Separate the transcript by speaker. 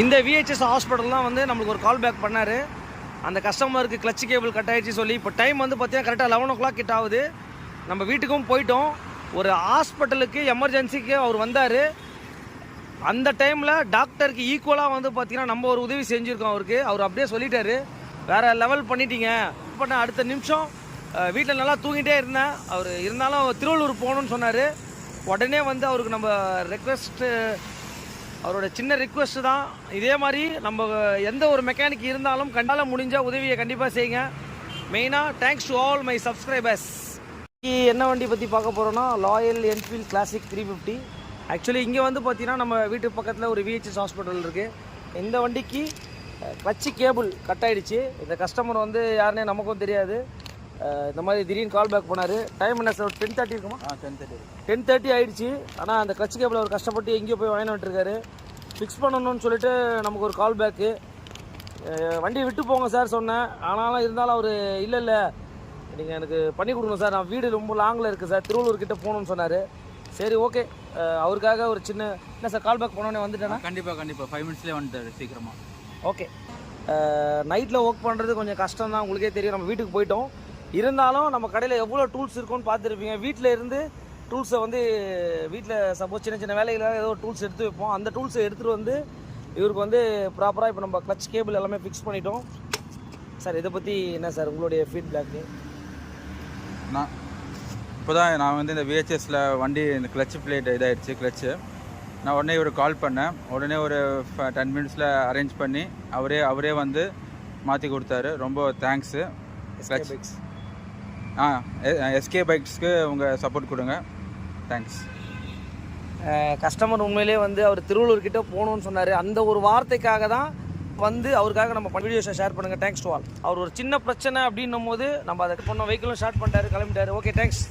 Speaker 1: இந்த VHS hospital தான் வந்து நம்மளுக்கு ஒரு கால் பேக் பண்ணார். அந்த கஸ்டமருக்கு கிளச் கேபிள் கட் ஆகிடுச்சு சொல்லி. இப்போ டைம் வந்து பார்த்தீங்கன்னா கரெக்டாக 11 o'clock கிட்ட ஆகுது. நம்ம வீட்டுக்கும் போயிட்டோம். ஒரு ஹாஸ்பிட்டலுக்கு எமர்ஜென்சிக்கு அவர் வந்தார். அந்த டைமில் டாக்டருக்கு ஈக்குவலாக வந்து பார்த்தீங்கன்னா நம்ம ஒரு உதவி செஞ்சுருக்கோம் அவருக்கு. அவர் அப்படியே சொல்லிட்டாரு, வேறு லெவல் பண்ணிட்டீங்க. பண்ண அடுத்த நிமிஷம் வீட்டில் நல்லா தூங்கிட்டே இருந்தேன். அவர் இருந்தாலும் திருவள்ளூர் போகணுன்னு சொன்னார். உடனே வந்து அவருக்கு நம்ம ரெக்வெஸ்ட்டு, அவரோட சின்ன ரிக்வெஸ்ட் தான். இதே மாதிரி நம்ம எந்த ஒரு மெக்கானிக் இருந்தாலும் கண்டால முடிஞ்ச உதவியை கண்டிப்பாக செய்யுங்க. மெயினாக thanks to all my subscribers. என்ன வண்டி பற்றி பார்க்க போகிறோன்னா ராயல் என்ஃபீல்ட் கிளாசிக் 350. ஆக்சுவலி இங்கே வந்து பார்த்தீங்கன்னா நம்ம வீட்டு பக்கத்தில் ஒரு விஹெச்எஸ் ஹாஸ்பிட்டல் இருக்குது. இந்த வண்டிக்கு கிளச்சு கேபிள் கட் ஆகிடுச்சு. இந்த கஸ்டமர் வந்து யாருன்னே நமக்கும் தெரியாது. இந்த மாதிரி திடீர்னு கால் பேக் பண்ணார். டைம் என்ன சார், 10:30 இருக்குமா? 10:30 ஆகிடுச்சு. ஆனால் அந்த கிளச்சு கேபிள் அவர் கஷ்டப்பட்டு எங்கேயோ போய் வாங்கி வந்துட்டுருக்காரு. ஃபிக்ஸ் பண்ணணும்னு சொல்லிட்டு நமக்கு ஒரு கால் பேக்கு. வண்டியை விட்டு போங்க சார் சொன்னேன். ஆனாலும் இருந்தாலும் அவர் இல்லை நீங்கள் எனக்கு பண்ணி கொடுங்க சார், நான் வீடு ரொம்ப லாங்கில் இருக்குது சார், திருவள்ளூர் கிட்டே போகணுன்னு சொன்னார். சரி ஓகே, அவருக்காக ஒரு சின்ன என்ன சார் கால் பேக் பண்ணோன்னே வந்துட்டேன்னா?
Speaker 2: கண்டிப்பாக 5 மினிட்ஸ்லேயே வந்துட்டார் சீக்கிரமாக.
Speaker 1: ஓகே, நைட்டில் ஒர்க் பண்ணுறது கொஞ்சம் கஷ்டம் தான், உங்களுக்கே தெரியும். நம்ம வீட்டுக்கு போயிட்டோம். இருந்தாலும் நம்ம கடையில் எவ்வளோ டூல்ஸ் இருக்குன்னு பார்த்துருப்பீங்க. வீட்டில் இருந்து டூல்ஸை வந்து வீட்டில் சப்போஸ் சின்ன சின்ன வேலைகளாக ஏதோ டூல்ஸ் எடுத்து வைப்போம். அந்த டூல்ஸை எடுத்துகிட்டு வந்து இவருக்கு வந்து ப்ராப்பராக இப்போ நம்ம கிளச் கேபிள் எல்லாமே ஃபிக்ஸ் பண்ணிட்டோம். சார் இதை பற்றி என்ன சார் உங்களுடைய ஃபீட்பேக்கு?
Speaker 2: நான் வந்து இந்த விஹெச்எஸில் வண்டி இந்த கிளச்சு பிளேட் இதாகிடுச்சு கிளச்சு. நான் உடனே ஒரு கால் பண்ணேன். உடனே ஒரு 10 மினிட்ஸில் அரேஞ்ச் பண்ணி அவரே வந்து மாற்றி கொடுத்தாரு. ரொம்ப தேங்க்ஸு. எஸ்கே பைக்ஸ்க்கு உங்கள் சப்போர்ட் கொடுங்க. தேங்க்ஸ்.
Speaker 1: கஸ்டமர் உண்மையிலே வந்து அவர் திருவள்ளூர் கிட்டே போகணுன்னு சொன்னார். அந்த ஒரு வார்த்தைக்காக தான் வந்து அவருக்காக நம்ம வீடியோஸை ஷேர் பண்ணுங்கள். Thanks to all. அவர் ஒரு சின்ன பிரச்சனை அப்படின்னும் போது நம்ம அதை பண்ண வெஹிக்கிளும் ஷார்ட் பண்ணிட்டாரு, கிளம்பிட்டாரு. Okay, thanks.